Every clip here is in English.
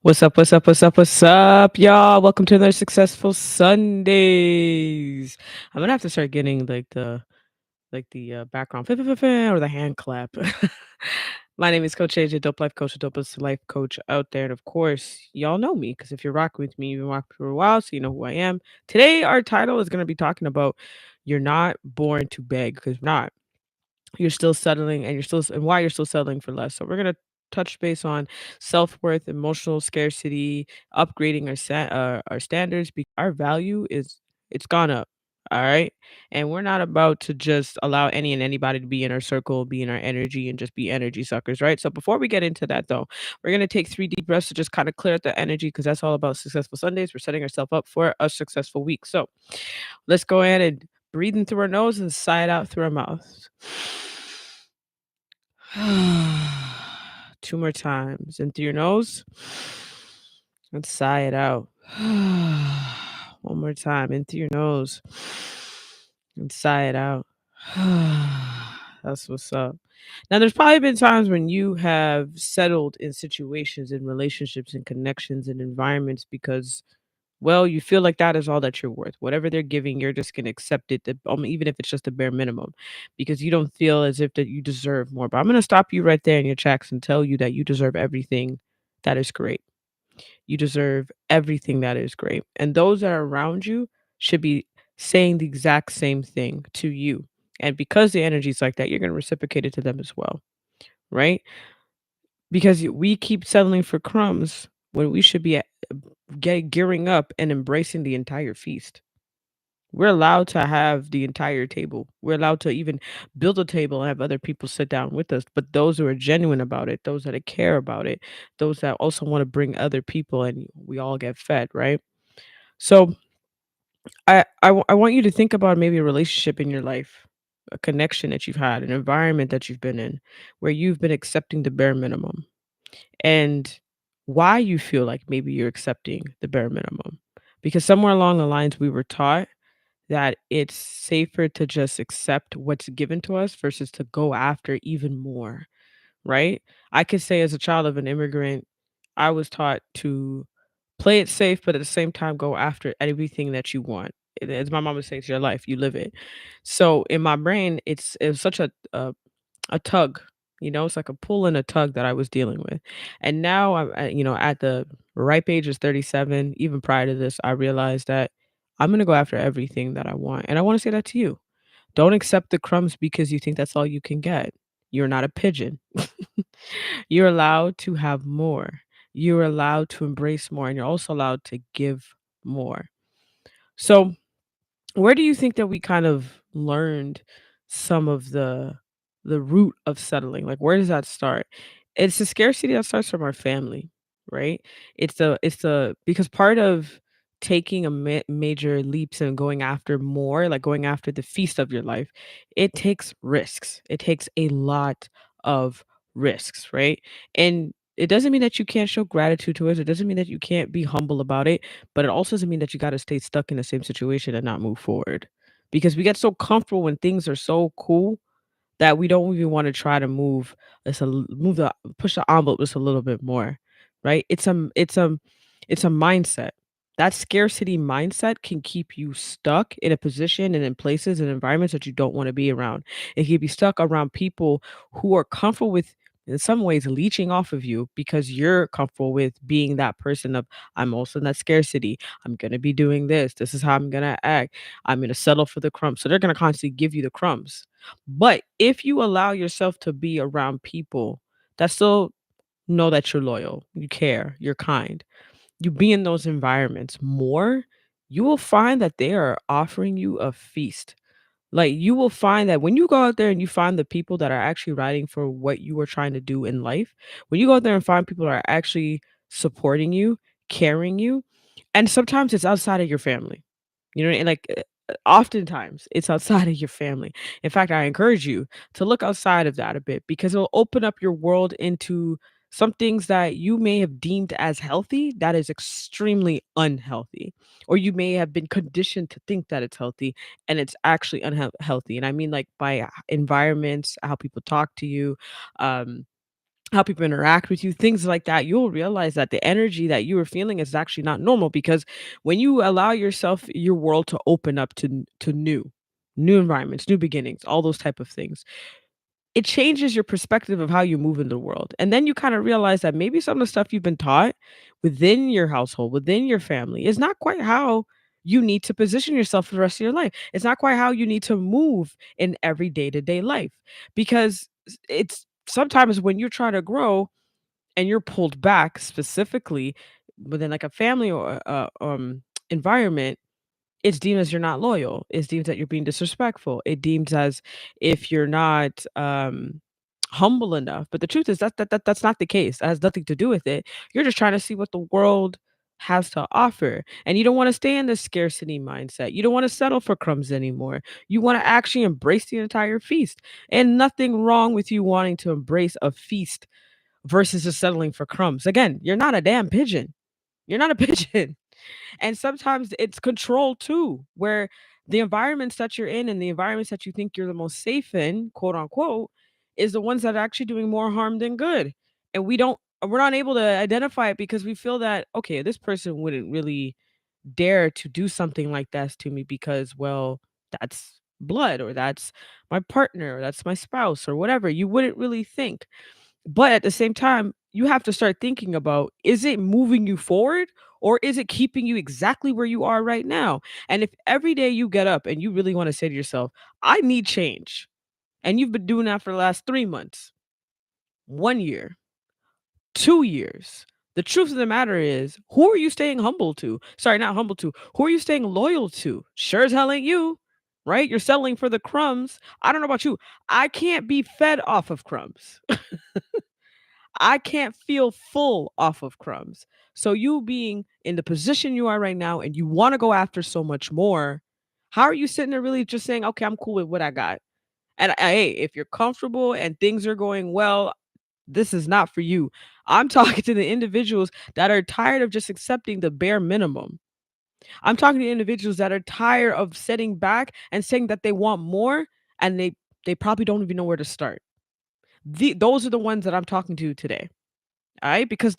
What's up? What's up? What's up? What's up, y'all? Welcome to another successful Sundays. I'm gonna have to start getting like the background or the hand clap. My name is Coach AJ, Dope Life Coach, the dopest life coach out there, and of course, y'all know me because if you're rocking with me, you've been rocking for a while, so you know who I am. Today, our title is gonna be talking about "You're not born to beg," because we're not. You're still settling and why you're still settling for less. So we're gonna touch base on self-worth, emotional scarcity, upgrading our standards because our value is it's gone up. All right. And we're not about to just allow any and anybody to be in our circle, be in our energy, and just be energy suckers, right? So before we get into that though, we're gonna take 3 deep breaths to just kind of clear out the energy because that's all about successful Sundays. We're setting ourselves up for a successful week. So let's go ahead and breathe in through our nose and sigh it out through our mouth. 2 more times. In through your nose and sigh it out. One more time. In through your nose and sigh it out. That's what's up. Now, there's probably been times when you have settled in situations, in relationships, and connections, and environments because well, you feel like that is all that you're worth. Whatever they're giving, you're just gonna accept it, even if it's just a bare minimum, because you don't feel as if that you deserve more. But I'm gonna stop you right there in your tracks and tell you that you deserve everything that is great. You deserve everything that is great, and those that are around you should be saying the exact same thing to you. And because the energy is like that, you're gonna reciprocate it to them as well, right? Because we keep settling for crumbs when we should be gearing up and embracing the entire feast. We're allowed to have the entire table. We're allowed to even build a table and have other people sit down with us. But those who are genuine about it, those that care about it, those that also want to bring other people and we all get fed, right? So I want you to think about maybe a relationship in your life, a connection that you've had, an environment that you've been in where you've been accepting the bare minimum and why you feel like maybe you're accepting the bare minimum. Because somewhere along the lines, we were taught that it's safer to just accept what's given to us versus to go after even more, right? I could say as a child of an immigrant, I was taught to play it safe, but at the same time go after everything that you want. As my mom would say, it's your life, you live it. So in my brain, it was such a tug, it's like a pull and a tug that I was dealing with. And now at the ripe age of 37, even prior to this, I realized that I'm going to go after everything that I want. And I want to say that to you. Don't accept the crumbs because you think that's all you can get. You're not a pigeon. You're allowed to have more. You're allowed to embrace more and you're also allowed to give more. So, where do you think that we kind of learned some of the root of settling? Like, where does that start? It's the scarcity that starts from our family, right? It's the because part of taking a major leaps and going after more, like going after the feast of your life, it takes risks. It takes a lot of risks, right? And it doesn't mean that you can't show gratitude to it. It doesn't mean that you can't be humble about it, but it also doesn't mean that you gotta stay stuck in the same situation and not move forward. Because we get so comfortable when things are so cool that we don't even wanna try to move just a l move the push the envelope just a little bit more, right? It's a mindset. That scarcity mindset can keep you stuck in a position and in places and environments that you don't wanna be around. It can keep you stuck around people who are comfortable with, in some ways, leeching off of you because you're comfortable with being that person of, "I'm also in that scarcity. I'm gonna be doing this. This is how I'm gonna act. I'm gonna settle for the crumbs." So they're gonna constantly give you the crumbs. But if you allow yourself to be around people that still know that you're loyal, you care, you're kind, you be in those environments more, you will find that they are offering you a feast. Like, you will find that when you go out there and you find the people that are actually riding for what you are trying to do in life, when you go out there and find people that are actually supporting you, carrying you, and sometimes it's outside of your family. You know, and like oftentimes it's outside of your family. In fact, I encourage you to look outside of that a bit because it'll open up your world into some things that you may have deemed as healthy that is extremely unhealthy, or you may have been conditioned to think that it's healthy and it's actually unhealthy. And I mean, like by environments, how people talk to you, um, how people interact with you, things like that, you'll realize that the energy that you were feeling is actually not normal because when you allow yourself, your world to open up to new environments, new beginnings, all those type of things, it changes your perspective of how you move in the world. And then you kind of realize that maybe some of the stuff you've been taught within your household, within your family, is not quite how you need to position yourself for the rest of your life. It's not quite how you need to move in every day to day life because it's sometimes when you're trying to grow and you're pulled back specifically within like a family or environment, it's deemed as you're not loyal. It's deemed that you're being disrespectful. It deems as if you're not humble enough. But the truth is that's not the case. That has nothing to do with it. You're just trying to see what the world has to offer. And you don't want to stay in this scarcity mindset. You don't want to settle for crumbs anymore. You want to actually embrace the entire feast. And nothing wrong with you wanting to embrace a feast versus just settling for crumbs. Again, you're not a damn pigeon. You're not a pigeon. And sometimes it's control too, where the environments that you're in and the environments that you think you're the most safe in, quote unquote, is the ones that are actually doing more harm than good. And we're not able to identify it because we feel that, okay, this person wouldn't really dare to do something like that to me because, well, that's blood or that's my partner or that's my spouse or whatever. You wouldn't really think. But at the same time, you have to start thinking about, is it moving you forward or is it keeping you exactly where you are right now? And if every day you get up and you really want to say to yourself, I need change, and you've been doing that for the last 3 months, 1 year, 2 years, the truth of the matter is, who are you staying humble to? Sorry, not humble to. Who are you staying loyal to? Sure as hell ain't you, right? You're settling for the crumbs. I don't know about you. I can't be fed off of crumbs. I can't feel full off of crumbs. So you being in the position you are right now and you want to go after so much more, how are you sitting there really just saying, "Okay, I'm cool with what I got." And hey, if you're comfortable and things are going well, this is not for you. I'm talking to the individuals that are tired of just accepting the bare minimum. I'm talking to individuals that are tired of sitting back and saying that they want more and they probably don't even know where to start. Those are the ones that I'm talking to today. All right, because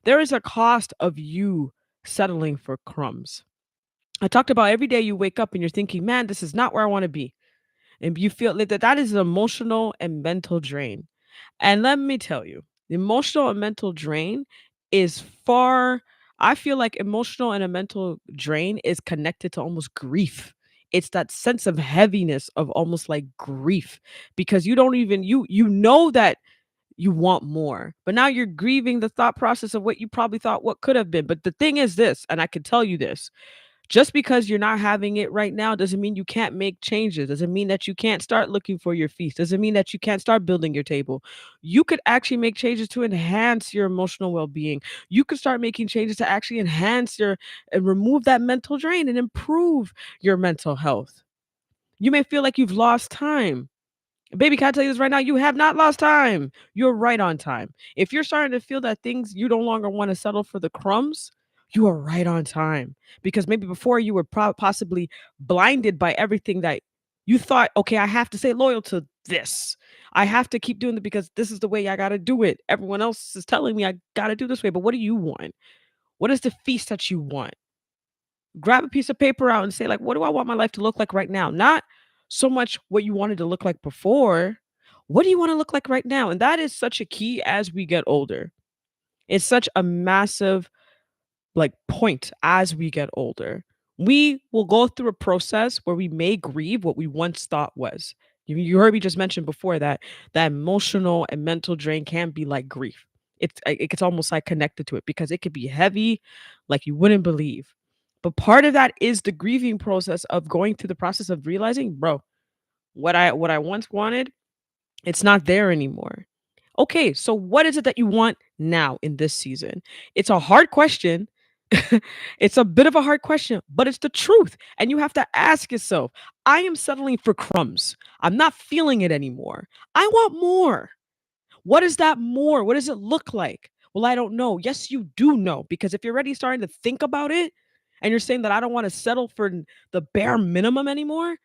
there is a cost of you settling for crumbs. I talked about every day you wake up and you're thinking, man, this is not where I want to be. And you feel like that is an emotional and mental drain. And let me tell you, the emotional and mental drain is far, I feel like emotional and a mental drain is connected to almost grief. It's that sense of heaviness of almost like grief because you don't even you know that you want more. But now you're grieving the thought process of what you probably thought what could have been. But the thing is this, and I can tell you this, just because you're not having it right now doesn't mean you can't make changes. Doesn't mean that you can't start looking for your feast. Doesn't mean that you can't start building your table. You could actually make changes to enhance your emotional well-being. You could start making changes to actually enhance your and remove that mental drain and improve your mental health. You may feel like you've lost time. Baby, can I tell you this right now? You have not lost time. You're right on time. If you're starting to feel that things you no longer want to settle for the crumbs, you are right on time. Because maybe before you were possibly blinded by everything that you thought, okay, I have to stay loyal to this. I have to keep doing it because this is the way I got to do it. Everyone else is telling me I got to do this way. But what do you want? What is the feast that you want? Grab a piece of paper out and say, like, what do I want my life to look like right now? Not so much what you wanted to look like before. What do you want to look like right now? And that is such a key as we get older. It's such a massive like point as we get older. We will go through a process where we may grieve what we once thought was. You heard me just mention before that that emotional and mental drain can be like grief. It's almost like connected to it because it could be heavy, like you wouldn't believe. But part of that is the grieving process of going through the process of realizing, bro, what I once wanted, it's not there anymore. Okay, so what is it that you want now in this season? It's a hard question. It's a bit of a hard question, but it's the truth. And you have to ask yourself, I am settling for crumbs. I'm not feeling it anymore. I want more. What is that more? What does it look like? Well, I don't know. Yes, you do know because if you're already starting to think about it and you're saying that I don't want to settle for the bare minimum anymore,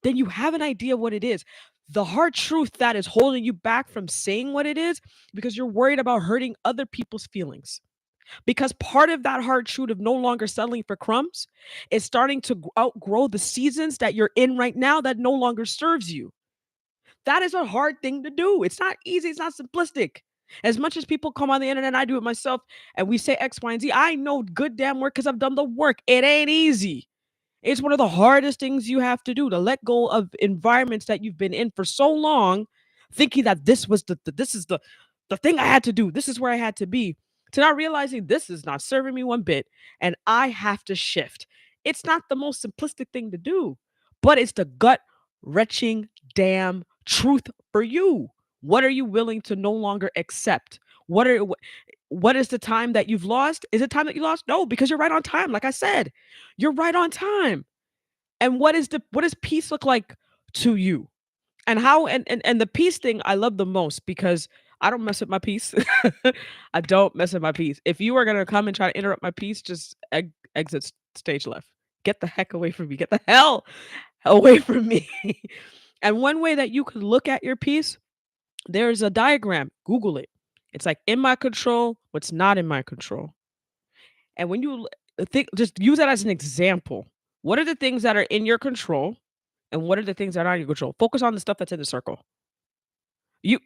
then you have an idea what it is. The hard truth that is holding you back from saying what it is because you're worried about hurting other people's feelings. Because part of that hard truth of no longer settling for crumbs is starting to outgrow the seasons that you're in right now that no longer serves you. That is a hard thing to do. It's not easy, it's not simplistic. As much as people come on the internet, and I do it myself, and we say X, Y, and Z, I know good damn work because I've done the work. It ain't easy. It's one of the hardest things you have to do to let go of environments that you've been in for so long, thinking that this was this is the thing I had to do. This is where I had to be. To not realizing this is not serving me one bit, and I have to shift. It's not the most simplistic thing to do, but it's the gut wrenching damn truth for you. What are you willing to no longer accept? What is the time that you've lost? Is it time that you lost? No, because you're right on time. Like I said, you're right on time. And what does peace look like to you? And how and the peace thing I love the most because I don't mess with my peace. I don't mess with my peace. If you are gonna come and try to interrupt my peace, just exit stage left. Get the heck away from me. Get the hell away from me. And one way that you could look at your peace, there's a diagram. Google it. It's like in my control, what's not in my control. And when you think, just use that as an example. What are the things that are in your control, and what are the things that are in your control? Focus on the stuff that's in the circle. You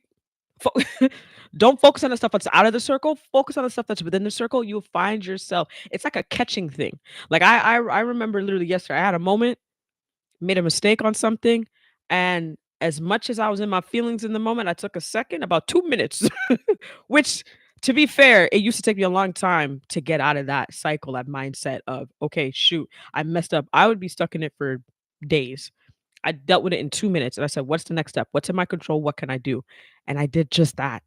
fo- don't focus on the stuff that's out of the circle. Focus on the stuff that's within the circle. You'll find yourself. It's like a catching thing. Like I remember literally yesterday. I had a moment, made a mistake on something, and as much as I was in my feelings in the moment, I took a second, about 2 minutes, which, to be fair, it used to take me a long time to get out of that cycle, that mindset of, okay, shoot, I messed up. I would be stuck in it for days. I dealt with it in 2 minutes and I said, what's the next step? What's in my control? What can I do? And I did just that.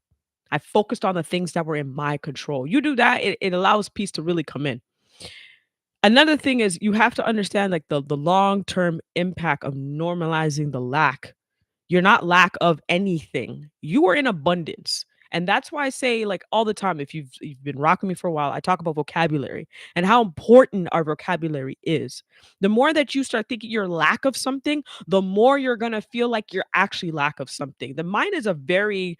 I focused on the things that were in my control. You do that, it allows peace to really come in. Another thing is you have to understand like the long-term impact of normalizing the lack. You're not lack of anything. You are in abundance. And that's why I say like all the time, if you've been rocking me for a while, I talk about vocabulary and how important our vocabulary is. The more that you start thinking you're lack of something, the more you're gonna feel like you're actually lack of something. The mind is a very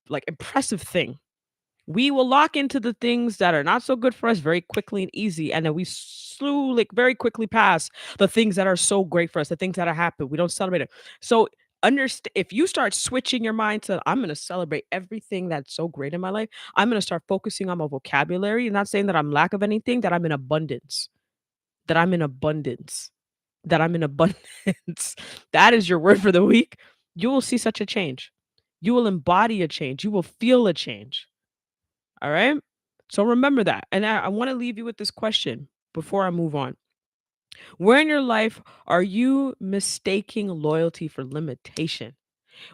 like impressive thing. We will lock into the things that are not so good for us very quickly and easy, and then we like very quickly pass the things that are so great for us, the things that are happy. We don't celebrate it. So understand, if you start switching your mind to I'm going to celebrate everything that's so great in my life, I'm going to start focusing on my vocabulary and not saying that I'm lack of anything, that I'm in abundance, that I'm in abundance, that I'm in abundance. That is your word for the week. You will see such a change. You will embody a change. You will feel a change. All right. So remember that. And I want to leave you with this question before I move on. Where in your life are you mistaking loyalty for limitation?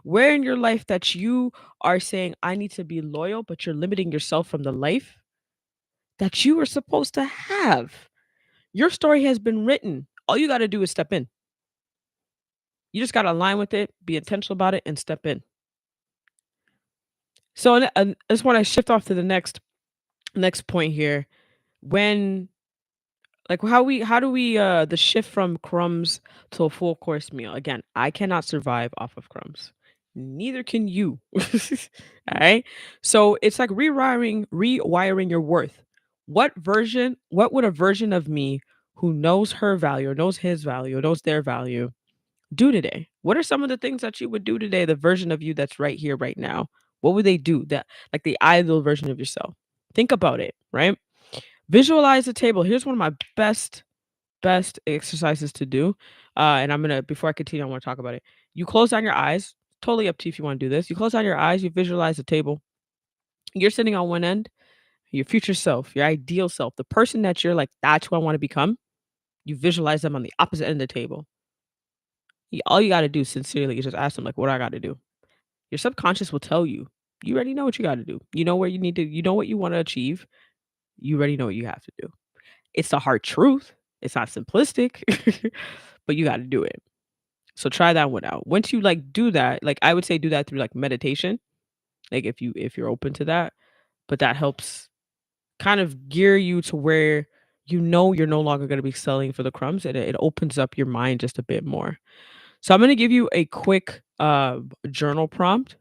Where in your life that you are saying, I need to be loyal, but you're limiting yourself from the life that you were supposed to have? Your story has been written. All you got to do is step in. You just got to align with it, be intentional about it, and step in. So and I just want to shift off to the next point here. When Like how do we the shift from crumbs to a full course meal? Again, I cannot survive off of crumbs. Neither can you. All right? So it's like rewiring your worth. What would a version of me who knows her value or knows his value or knows their value do today? What are some of the things that you would do today, the version of you that's right here, right now? What would they do? That like the ideal version of yourself. Think about it, right? Visualize the table. Here's one of my best exercises to do. And I'm gonna before I continue, I want to talk about it. You close down your eyes. Totally up to you if you want to do this. You close down your eyes. You visualize the table. You're sitting on one end. Your future self, your ideal self, the person that you're like, that's who I want to become. You visualize them on the opposite end of the table. All you got to do sincerely is just ask them like, what do I got to do? Your subconscious will tell you. You already know what you got to do. You know where you need to. You know what you want to achieve. You already know what you have to do. It's the hard truth. It's not simplistic, but you got to do it. So try that one out. Once you like do that, like I would say do that through like meditation. Like if you're open to that, but that helps kind of gear you to where you know you're no longer gonna be selling for the crumbs, and it opens up your mind just a bit more. So I'm gonna give you a quick, journal prompt,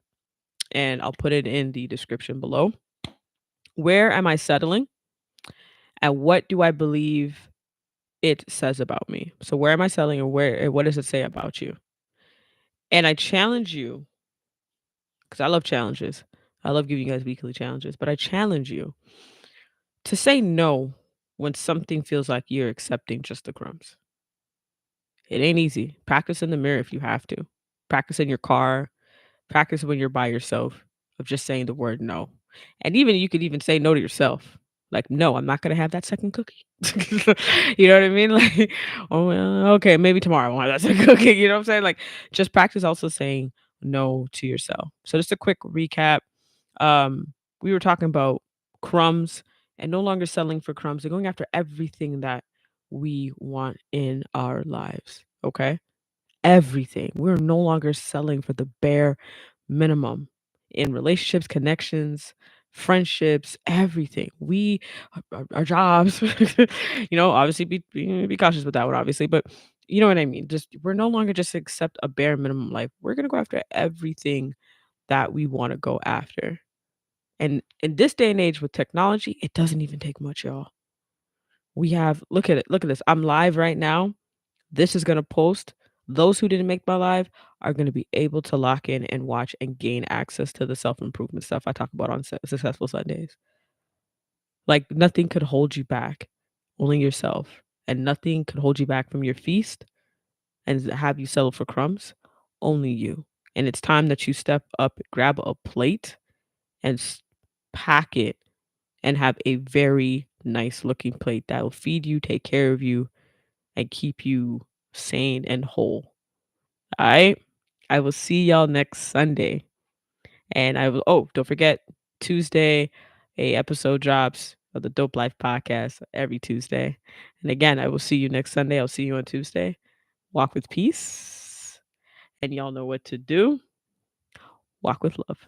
and I'll put it in the description below. Where am I settling, and what do I believe it says about me? So where am I settling, and what does it say about you? And I challenge you, because I love challenges. I love giving you guys weekly challenges, but I challenge you to say no when something feels like you're accepting just the crumbs. It ain't easy. Practice in the mirror if you have to. Practice in your car. Practice when you're by yourself of just saying the word no. And even you could even say no to yourself. Like, no, I'm not gonna have that second cookie. You know what I mean? Like, oh well, okay, maybe tomorrow I won't have that second cookie. You know what I'm saying? Like, just practice also saying no to yourself. So just a quick recap. We were talking about crumbs and no longer settling for crumbs and going after everything that we want in our lives. Okay. Everything. We're no longer selling for the bare minimum in relationships, connections, friendships, everything. Our jobs, obviously be cautious with that one, obviously, but you know what I mean. Just we're no longer just accept a bare minimum life. We're gonna go after everything that we want to go after. And in this day and age with technology, it doesn't even take much, y'all. We have look at this. I'm live right now. This is gonna post. Those who didn't make my live are gonna be able to lock in and watch and gain access to the self-improvement stuff I talk about on Successful Sundays. Like nothing could hold you back, only yourself. And nothing could hold you back from your feast and have you settle for crumbs, only you. And it's time that you step up, grab a plate, and pack it and have a very nice looking plate that will feed you, take care of you, and keep you sane and whole. All right. I will see y'all next Sunday. And don't forget, Tuesday, a episode drops of the Dope Life podcast every Tuesday. And again, I will see you next Sunday. I'll see you on Tuesday. Walk with peace. And y'all know what to do. Walk with love.